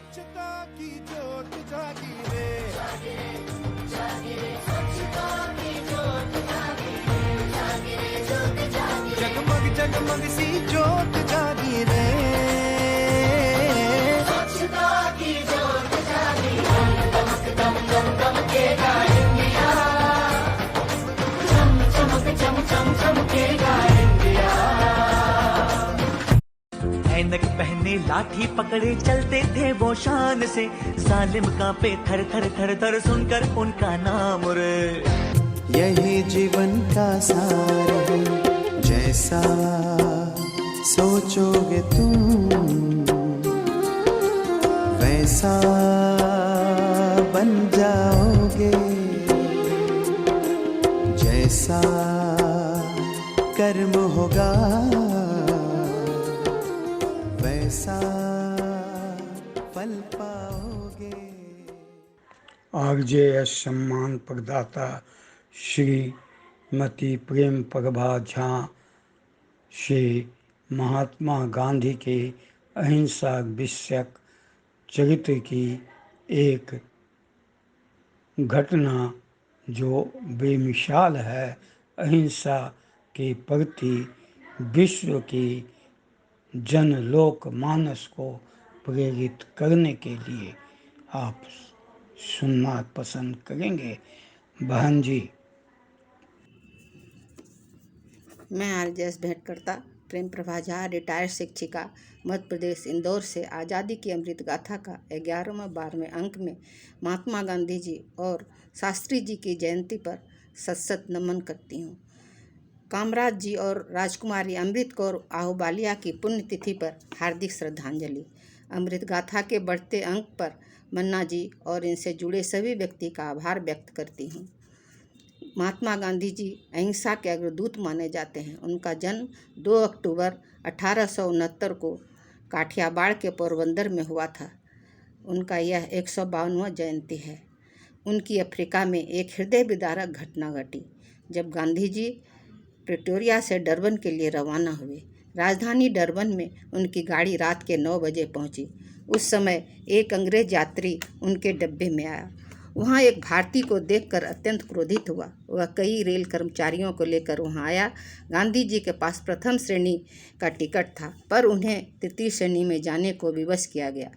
स्वच्छता की ज्योत जागी रे, जागे जागे स्वच्छता की ज्योत जागे जागे ज्योत जागे जगमग जगमग सी ज्योत जागी रे, स्वच्छता की ज्योत जागे दमक दम दम दमकेगा इंडिया चम चमक चम चम चमकेगा इंडिया। ऐनक पहने लाठी पकड़े चलते थे वो शान से, जालिम कांपे थर थर थर थर सुनकर उनका नाम रे। यही जीवन का सार है, जैसा सोचोगे तुम वैसा बन जाओगे, जैसा कर्म होगा वैसा फल पाओगे। आरजेएस सम्मान प्रदाता श्रीमती प्रेम प्रभा झा श्री महात्मा गांधी के अहिंसा विषयक चरित्र की एक घटना जो बेमिसाल है, अहिंसा के प्रति विश्व की जनलोक मानस को प्रेरित करने के लिए आप सुनना पसंद करेंगे। बहन जी। मैं आरजेएस भेंटकर्ता प्रेम प्रभा झा, रिटायर्ड शिक्षिका, मध्य प्रदेश इंदौर से आज़ादी की अमृत गाथा का 11वें 12वें अंक में महात्मा गांधी जी और शास्त्री जी की जयंती पर सत नमन करती हूँ। कामराज जी और राजकुमारी अमृत कौर आहूबालिया की पुण्यतिथि पर हार्दिक श्रद्धांजलि। अमृत गाथा के बढ़ते अंक पर मन्ना जी और इनसे जुड़े सभी व्यक्ति का आभार व्यक्त करती हूँ। महात्मा गांधी जी अहिंसा के अग्रदूत माने जाते हैं। उनका जन्म 2 अक्टूबर 1869 को काठियावाड़ के पोरबंदर में हुआ था। उनका यह 152वां जयंती है। उनकी अफ्रीका में एक हृदय विदारक घटना घटी जब गांधी जी प्रिटोरिया से डरबन के लिए रवाना हुए। राजधानी डरबन में उनकी गाड़ी रात के 9 बजे पहुंची। उस समय एक अंग्रेज यात्री उनके डब्बे में आया। वहाँ एक भारतीय को देखकर अत्यंत क्रोधित हुआ। वह कई रेल कर्मचारियों को लेकर वहाँ आया। गांधी जी के पास प्रथम श्रेणी का टिकट था, पर उन्हें तृतीय श्रेणी में जाने को विवश किया गया।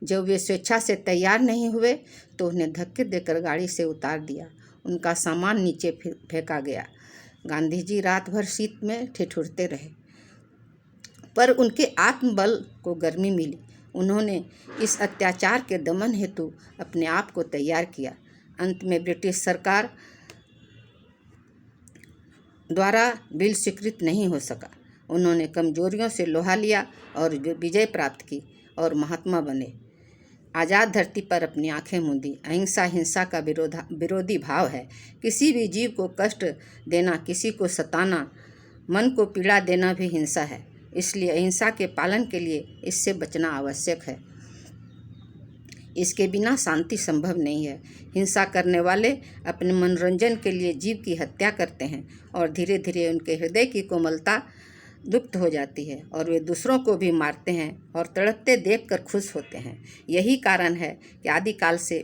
जब वे स्वेच्छा से तैयार नहीं हुए तो उन्हें धक्के देकर गाड़ी से उतार दिया। उनका सामान नीचे फेंका गया। गांधी जी रात भर शीत में ठिठुरते रहे, पर उनके आत्मबल को गर्मी मिली। उन्होंने इस अत्याचार के दमन हेतु अपने आप को तैयार किया। अंत में ब्रिटिश सरकार द्वारा बिल स्वीकृत नहीं हो सका। उन्होंने कमजोरियों से लोहा लिया और विजय प्राप्त की और महात्मा बने। आज़ाद धरती पर अपनी आंखें मूंदी। अहिंसा हिंसा का विरोधी भाव है। किसी भी जीव को कष्ट देना, किसी को सताना, मन को पीड़ा देना भी हिंसा है। इसलिए अहिंसा के पालन के लिए इससे बचना आवश्यक है। इसके बिना शांति संभव नहीं है। हिंसा करने वाले अपने मनोरंजन के लिए जीव की हत्या करते हैं और धीरे धीरे उनके हृदय की कोमलता लुप्त हो जाती है और वे दूसरों को भी मारते हैं और तड़पते देखकर खुश होते हैं। यही कारण है कि आदिकाल से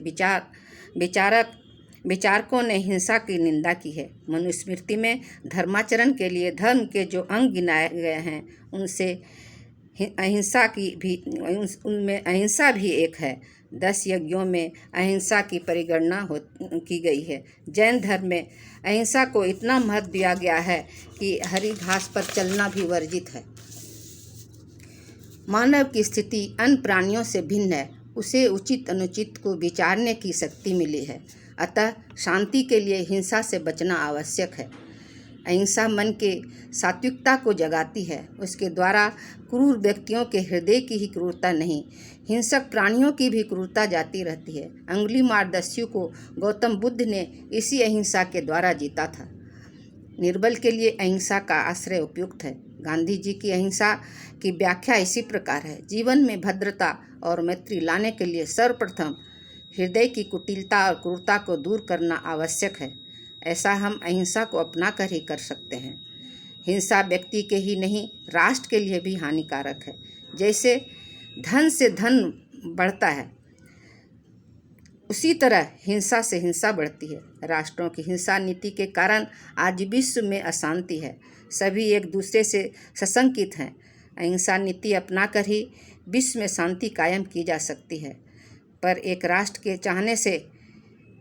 विचारकों ने हिंसा की निंदा की है। मनुस्मृति में धर्माचरण के लिए धर्म के जो अंग गिनाए गए हैं उनसे उनमें अहिंसा भी एक है। 10 यज्ञों में अहिंसा की परिगणना की गई है। जैन धर्म में अहिंसा को इतना महत्व दिया गया है कि हरी घास पर चलना भी वर्जित है। मानव की स्थिति अन्य प्राणियों से भिन्न है। उसे उचित अनुचित को विचारने की शक्ति मिली है। अतः शांति के लिए हिंसा से बचना आवश्यक है। अहिंसा मन के सात्विकता को जगाती है। उसके द्वारा क्रूर व्यक्तियों के हृदय की ही क्रूरता नहीं, हिंसक प्राणियों की भी क्रूरता जाती रहती है। अंगुलीमाल दस्यु को गौतम बुद्ध ने इसी अहिंसा के द्वारा जीता था। निर्बल के लिए अहिंसा का आश्रय उपयुक्त है। गांधी जी की अहिंसा की व्याख्या इसी प्रकार है। जीवन में भद्रता और मैत्री लाने के लिए सर्वप्रथम हृदय की कुटिलता और क्रूरता को दूर करना आवश्यक है। ऐसा हम अहिंसा को अपना कर ही कर सकते हैं। हिंसा व्यक्ति के ही नहीं, राष्ट्र के लिए भी हानिकारक है। जैसे धन से धन बढ़ता है, उसी तरह हिंसा से हिंसा बढ़ती है। राष्ट्रों की हिंसा नीति के कारण आज विश्व में अशांति है। सभी एक दूसरे से सशंकित हैं। अहिंसा नीति अपनाकर ही विश्व में शांति कायम की जा सकती है, पर एक राष्ट्र के चाहने से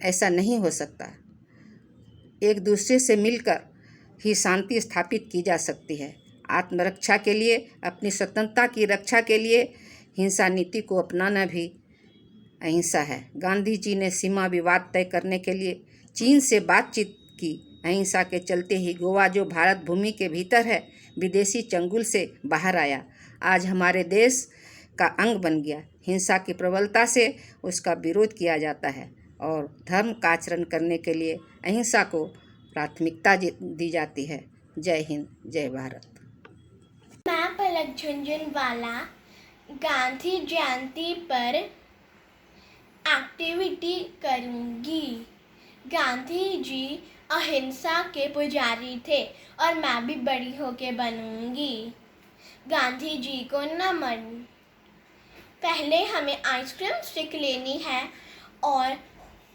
ऐसा नहीं हो सकता। एक दूसरे से मिलकर ही शांति स्थापित की जा सकती है। आत्मरक्षा के लिए, अपनी स्वतंत्रता की रक्षा के लिए हिंसा नीति को अपनाना भी अहिंसा है। गांधी जी ने सीमा विवाद तय करने के लिए चीन से बातचीत की। अहिंसा के चलते ही गोवा, जो भारत भूमि के भीतर है, विदेशी चंगुल से बाहर आया। आज हमारे देश का अंग बन गया। हिंसा की प्रबलता से उसका विरोध किया जाता है और धर्म का आचरण करने के लिए अहिंसा को प्राथमिकता दी जाती है। जय हिंद, जय भारत। मैं पलक झुंझुनवाला गांधी जयंती पर एक्टिविटी करूंगी। गांधी जी अहिंसा के पुजारी थे और मैं भी बड़ी होके बनूंगी। गांधी जी को नमन। पहले हमें आइसक्रीम स्टिक लेनी है और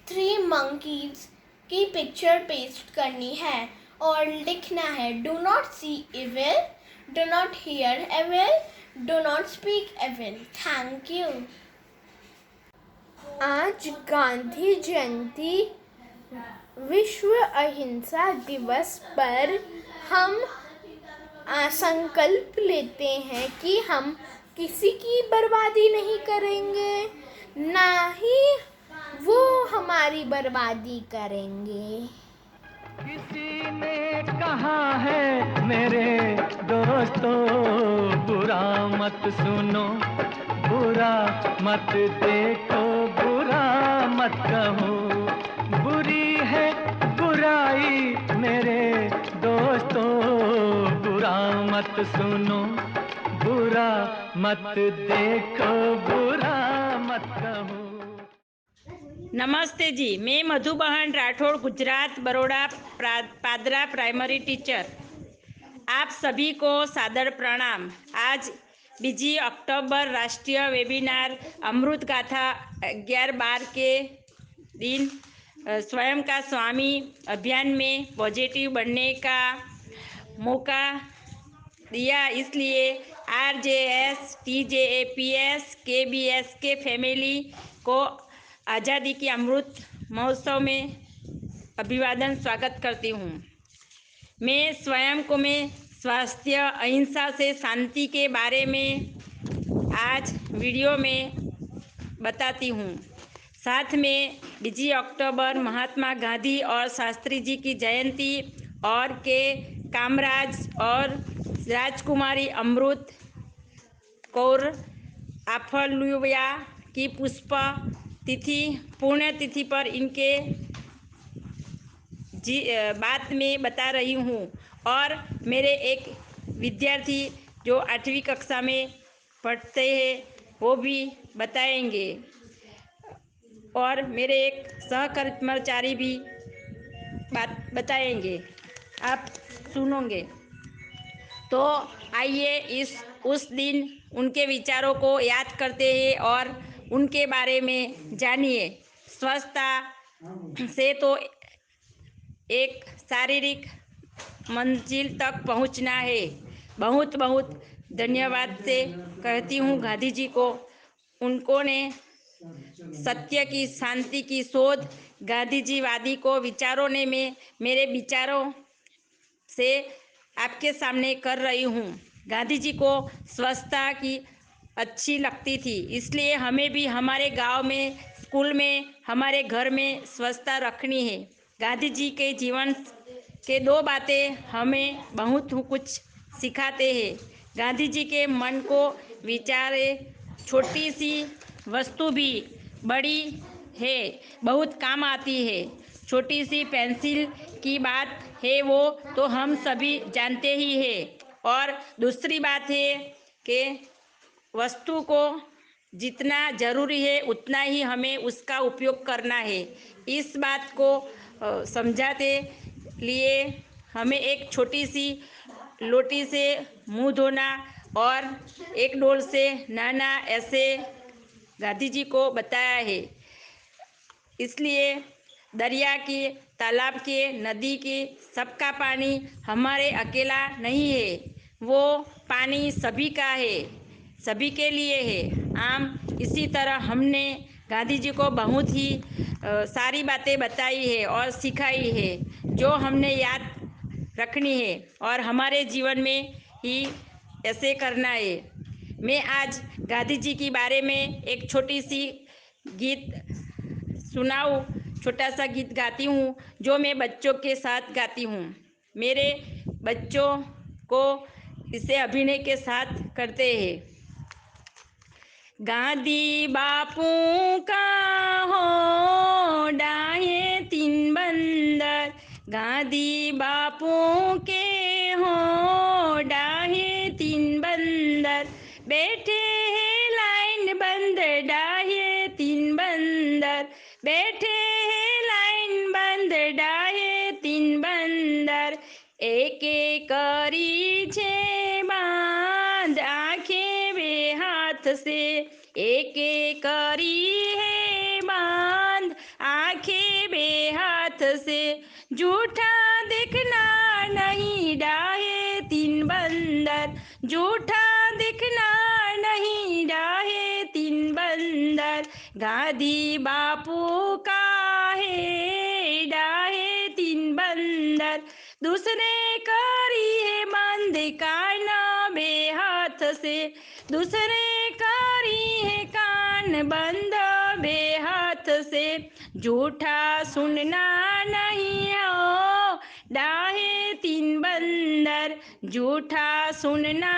3 monkeys की पिक्चर पेस्ट करनी है और लिखना है, do not see evil, do not hear evil, do not speak evil. Thank you. आज गांधी जयंती विश्व अहिंसा दिवस पर हम संकल्प लेते हैं कि हम किसी की बर्बादी नहीं करेंगे, ना ही वो हमारी बर्बादी करेंगे। किसी ने कहा है मेरे दोस्तों, बुरा मत सुनो, बुरा मत देखो, बुरा मत कहो। बुरी है बुराई मेरे दोस्तों, बुरा मत सुनो, बुरा मत देखो, बुरा मत कहो। नमस्ते जी, मैं मधुबहन राठौड़, गुजरात बड़ौदा पादरा प्राइमरी टीचर। आप सभी को सादर प्रणाम। आज 2 अक्टूबर राष्ट्रीय वेबिनार अमृत गाथा 11-12 के दिन स्वयं का स्वामी अभियान में पॉजिटिव बनने का मौका दिया, इसलिए RJS, TJAPS, KBS के फैमिली को आज़ादी की अमृत महोत्सव में अभिवादन स्वागत करती हूँ। मैं स्वयं को स्वास्थ्य, अहिंसा से शांति के बारे में आज वीडियो में बताती हूँ। साथ में 2 अक्टूबर महात्मा गांधी और शास्त्री जी की जयंती और के कामराज और राजकुमारी अमृत कौर आफलुया की पुष्प तिथि, पुण्यतिथि पर इनके बात में बता रही हूँ। और मेरे एक विद्यार्थी जो 8वीं कक्षा में पढ़ते हैं वो भी बताएंगे, और मेरे एक सहकर्मचारी भी बात बताएंगे, आप सुनोगे। तो आइए उस दिन उनके विचारों को याद करते हैं और उनके बारे में जानिए। स्वच्छता से तो एक शारीरिक मंजिल तक पहुंचना है। बहुत बहुत धन्यवाद से कहती हूँ गांधी जी को। उन्होंने सत्य की, शांति की शोध गांधी जी वादी को विचारों ने मेरे विचारों से आपके सामने कर रही हूँ। गांधी जी को स्वच्छता की अच्छी लगती थी, इसलिए हमें भी हमारे गांव में, स्कूल में, हमारे घर में स्वच्छता रखनी है। गांधी जी के जीवन के 2 बातें हमें बहुत कुछ सिखाते हैं। गांधी जी के मन को विचारे, छोटी सी वस्तु भी बड़ी है, बहुत काम आती है। छोटी सी पेंसिल की बात है वो तो हम सभी जानते ही हैं। और दूसरी बात है कि वस्तु को जितना ज़रूरी है उतना ही हमें उसका उपयोग करना है। इस बात को समझाते लिए हमें एक छोटी सी लोटी से मुंह धोना और एक डोल से नहाना, ऐसे गांधी जी को बताया है। इसलिए दरिया की, तालाब के, नदी की, सबका पानी हमारे अकेला नहीं है। वो पानी सभी का है, सभी के लिए है। इसी तरह हमने गांधी जी को बहुत ही सारी बातें बताई है और सिखाई है, जो हमने याद रखनी है और हमारे जीवन में ही ऐसे करना है। मैं आज गांधी जी के बारे में एक छोटी सी गीत सुनाऊं, छोटा सा गीत गाती हूँ, जो मैं बच्चों के साथ गाती हूँ। मेरे बच्चों को इसे अभिनय के साथ करते हैं। गांधी बापू का हो डाहे तीन बंदर, गांधी बापू के हो डाहे तीन बंदर, बैठे हैं लाइन बंद डाहे तीन बंदर, बैठे हैं लाइन बंद डाहे तीन बंदर, एक एक करी छे बांध आंखें बे हाथ से, एक एक करी है बांध आंखें बे हाथ से, झूठा दिखना नहीं डाहे तीन बंदर, झूठा दिखना नहीं डाहे तीन बंदर, गांधी बापू का है डाहे तीन बंदर, दूसरे करी है बंद कान बे हाथ से, दूसरे करी है कान बंद बे हाथ से, झूठा सुनना नहीं हो डाहे तीन बंदर, झूठा सुनना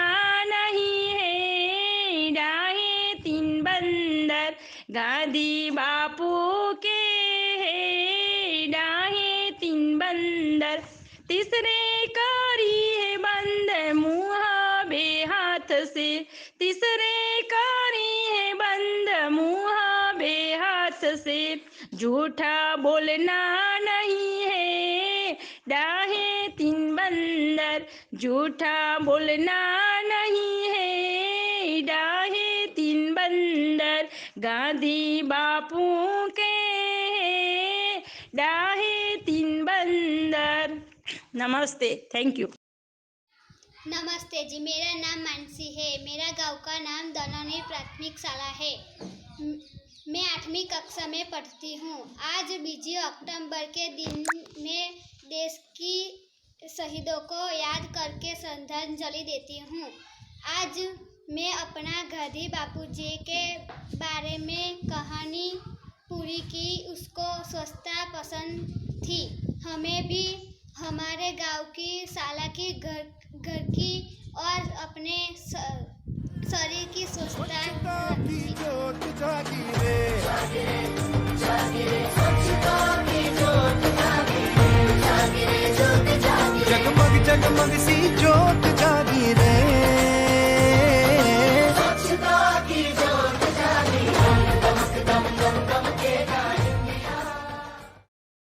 नहीं है डाहे तीन बंदर, गांधी बापू के है डाहे तीन बंदर, तीसरे करी है बंद मुँह बे हाथ से, तीसरे करी है बंद मुँह बे हाथ से, झूठा बोलना नहीं है डाहे तीन बंदर, झूठा बोलना नहीं है डाहे तीन बंदर, गांधी बापू के डाहे तीन बंदर। नमस्ते, थैंक यू। नमस्ते जी, मेरा नाम मानसी है। मेरा गांव का नाम दनौनी प्राथमिक शाला है। मैं 8वीं कक्षा में पढ़ती हूँ। आज 2 अक्टूबर के दिन में देश की शहीदों को याद करके श्रद्धांजलि देती हूँ। आज मैं अपना गांधी बापू जी के बारे में कहानी पूरी की। उसको स्वच्छता पसंद थी। हमें भी हमारे गांव की शाला की घर की और अपने शरीर की स्वच्छता रखनी। जगमग जगमग सी